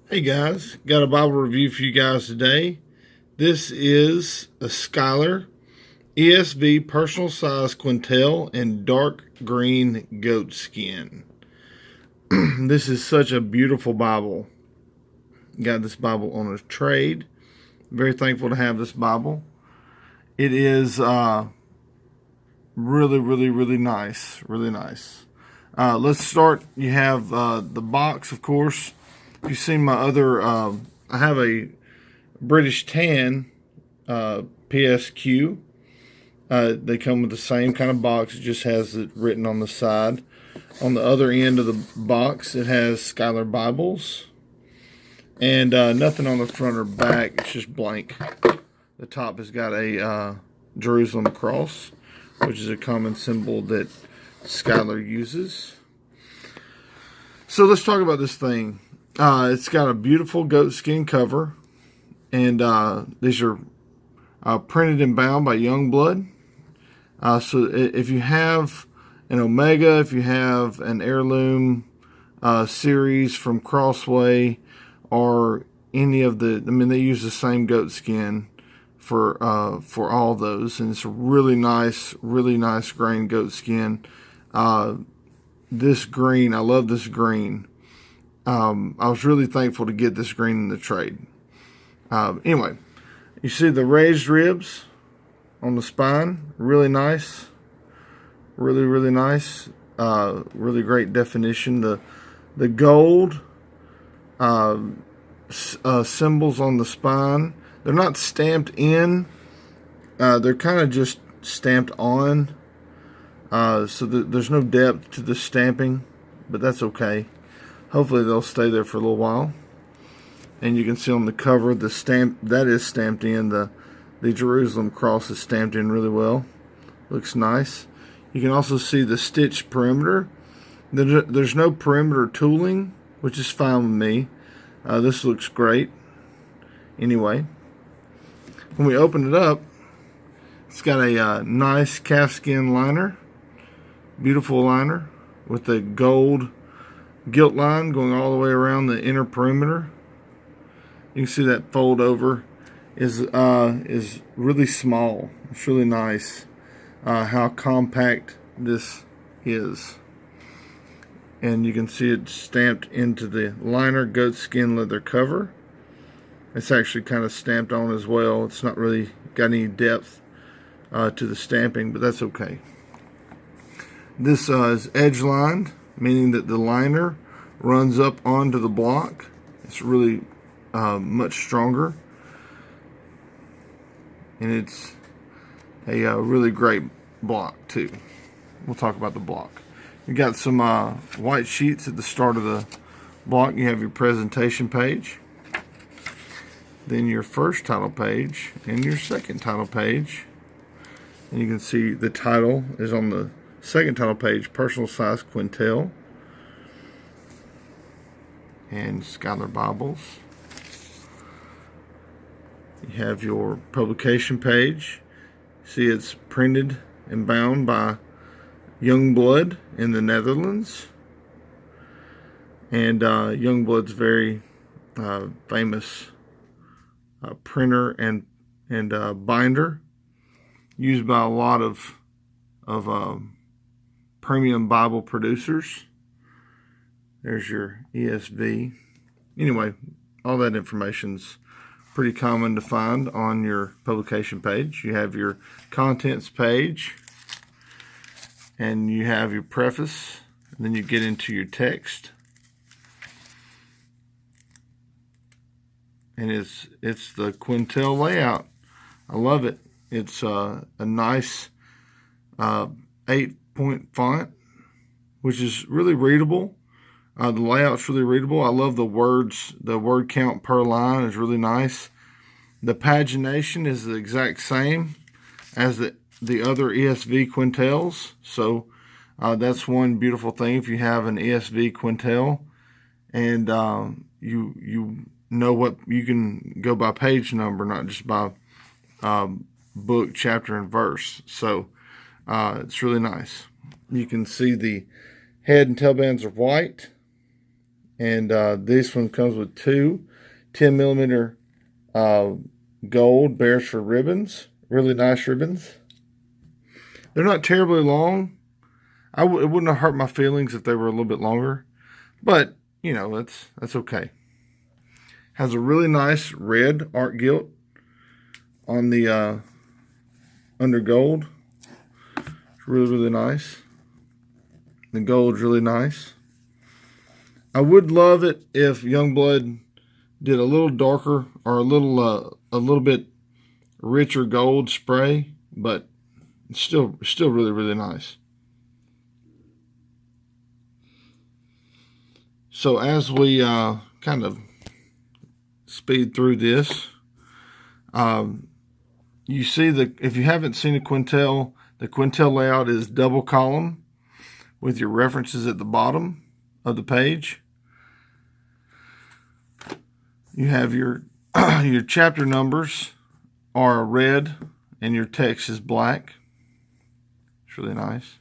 Hey guys, got a Bible review for you guys today. This is a Schuyler ESV personal size Quentel in dark green goatskin. This is such a beautiful Bible. Got this Bible on a trade. Very thankful to have this Bible. It is really nice. Really nice. Let's start. You have the box, of course. If you've seen my other, I have a British Tan PSQ. They come with the same kind of box. It just has it written on the side. On the other end of the box, it has Schuyler Bibles. And nothing on the front or back. It's just blank. The top has got a Jerusalem cross, which is a common symbol that Schuyler uses. So let's talk about this thing. It's got a beautiful goatskin cover, and these are printed and bound by Youngblood. So if you have an Omega, if you have an heirloom series from Crossway, or any of the, they use the same goatskin for all those, and it's a really nice grain goatskin. This green, I love this green. I was really thankful to get this green in the trade. Anyway, you see the raised ribs on the spine, really nice, really nice, really great definition. The gold symbols on the spine, they're not stamped in, they're kind of just stamped on, so there's no depth to the stamping, but that's okay. Hopefully they'll stay there for a little while. And you can see on the cover the stamp that is stamped in. The Jerusalem cross is stamped in really well. Looks nice. You can also see the stitch perimeter. There's no perimeter tooling, which is fine with me. This looks great. Anyway, when we open it up, it's got a nice calfskin liner. Beautiful liner with the gold gilt line going all the way around the inner perimeter. You can see that fold over is really small. It's really nice how compact this is. And you can see it stamped into the liner goatskin leather cover. It's actually kind of stamped on as well. It's not really got any depth to the stamping, but that's okay. This is edge lined, meaning that the liner runs up onto the block. It's really much stronger, and it's a really great block too. We'll talk about the block. You got some white sheets at the start of the block. You have your presentation page, then your first title page, and your second title page. And you can see the title is on the second title page, personal size Quentel and Schuyler Bibles. You have your publication page. See, it's printed and bound by Youngblood in the Netherlands. And Youngblood's very famous printer and binder, used by a lot of premium Bible producers. There's your ESV. Anyway, all that information's pretty common to find on your publication page. You have your contents page, and you have your preface, and then you get into your text. And it's the Quintet Layout. I love it. It's a nice 8-point font, which is really readable. The layout's really readable. I love the words. The word count per line is really nice. The pagination is the exact same as the other ESV Quintels. So that's one beautiful thing. If you have an ESV Quintel, and you know what, you can go by page number, not just by book, chapter, and verse. So it's really nice. You can see the head and tail bands are white. And this one comes with two 10 millimeter gold Beresford ribbons. Really nice ribbons. They're not terribly long. It wouldn't have hurt my feelings if they were a little bit longer, but you know, that's okay. Has a really nice red art gilt on the under gold. It's really nice. The gold's really nice. I would love it if Youngblood did a little darker or a little bit richer gold spray, but it's still really nice. So as we kind of speed through this, you see if you haven't seen a Quintel, the Quintet Layout is double column with your references at the bottom of the page. You have your your chapter numbers are red and your text is black. It's really nice.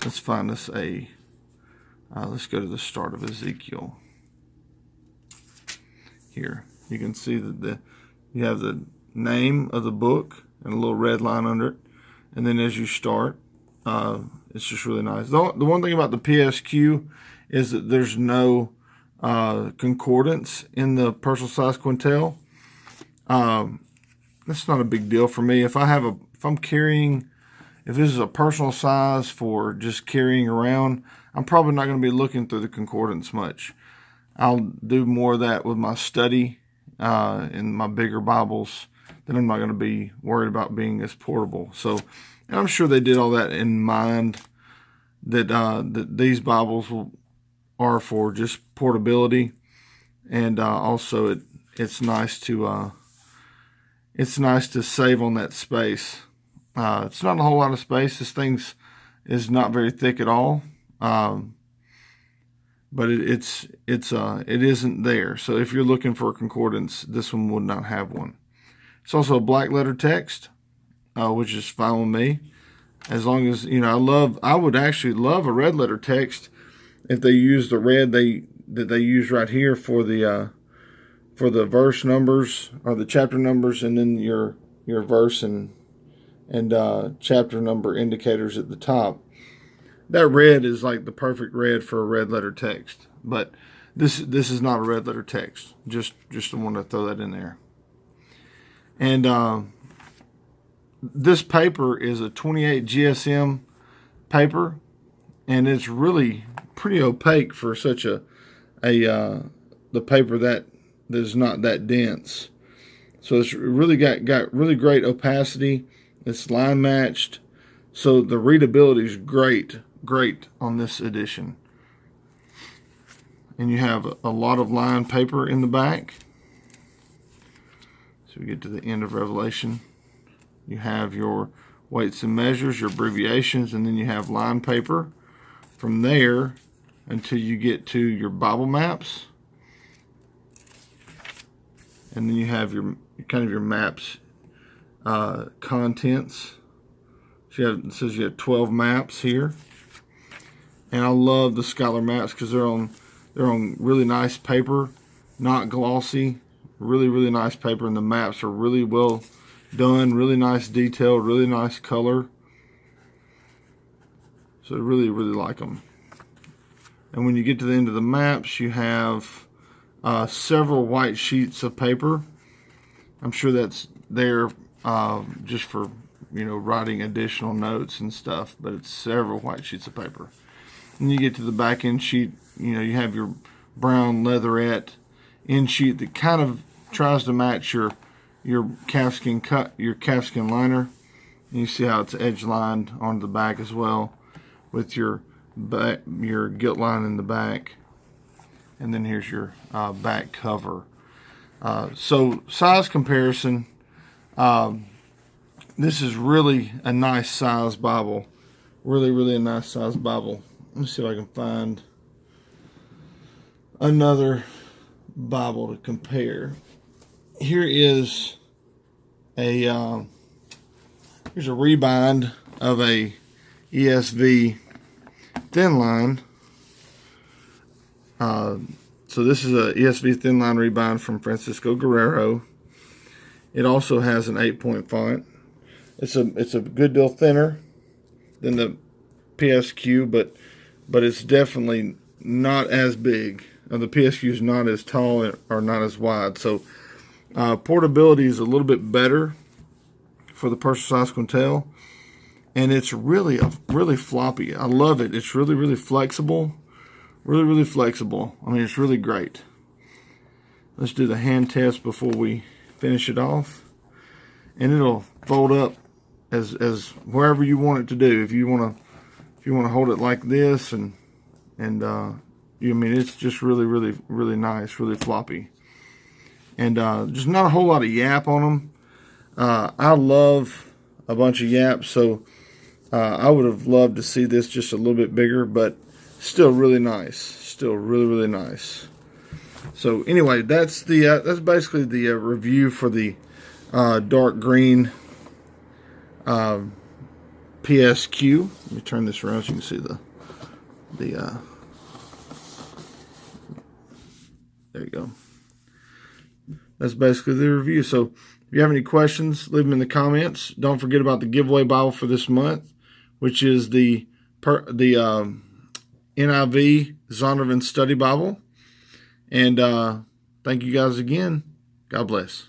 Let's find us let's go to the start of Ezekiel. Here, you can see that you have the name of the book and a little red line under it. And then as you start, it's just really nice. The one thing about the PSQ is that there's no concordance in the personal size Quentel. That's not a big deal for me. If I'm carrying, if this is a personal size for just carrying around, I'm probably not going to be looking through the concordance much. I'll do more of that with my study in my bigger Bibles. Then I'm not going to be worried about being as portable. So, and I'm sure they did all that in mind, that that these Bibles are for just portability, and also it's nice to save on that space. It's not a whole lot of space. This thing is not very thick at all, but it isn't there. So if you're looking for a concordance, this one would not have one. It's also a black letter text, which is fine with me, as long as, you know, I would actually love a red letter text if they use the red that they use right here for the verse numbers or the chapter numbers, and then your verse and chapter number indicators at the top. That red is like the perfect red for a red letter text, but this is not a red letter text. Just want to throw that in there. And this paper is a 28 GSM paper, and it's really pretty opaque for such the paper that is not that dense. So it's really got really great opacity. It's line matched, so the readability is great on this edition. And you have a lot of lined paper in the back. So we get to the end of Revelation. You have your weights and measures, your abbreviations, and then you have line paper from there until you get to your Bible maps. And then you have your maps contents. So it says you have 12 maps here. And I love the Schuyler maps because they're on really nice paper, not glossy. Really nice paper, and the maps are really well done, really nice detail, really nice color. So I really like them. And when you get to the end of the maps, you have several white sheets of paper. I'm sure that's there just for, you know, writing additional notes and stuff, but it's several white sheets of paper. And you get to the back end sheet, you know, you have your brown leatherette end sheet that kind of tries to match your calfskin liner. And you see how it's edge lined on the back as well, with your gilt line in the back. And then here's your back cover. So size comparison, this is really a nice size Bible. Really a nice size Bible. Let me see if I can find another Bible to compare. Here is here's a rebind of a ESV thin line, So this is a ESV thin line rebind from Francisco Guerrero. It also has an 8-point font. It's a good deal thinner than the PSQ, but it's definitely not as big. The PSQ is not as tall or not as wide. So portability is a little bit better for the personal size Quentel, and it's really floppy. I love it. It's really flexible, really flexible. I mean, it's really great. Let's do the hand test before we finish it off, and it'll fold up as wherever you want it to do. If you want to hold it like this, and I mean, it's just really nice, really floppy, and just not a whole lot of yap on them. I love a bunch of yaps, so I would have loved to see this just a little bit bigger, but still really nice, still really nice. So anyway, that's basically the review for the dark green PSQ. Let me turn this around so you can see there you go. That's basically the review. So if you have any questions, leave them in the comments. Don't forget about the giveaway Bible for this month, which is the NIV Zondervan Study Bible. And thank you guys again. God bless.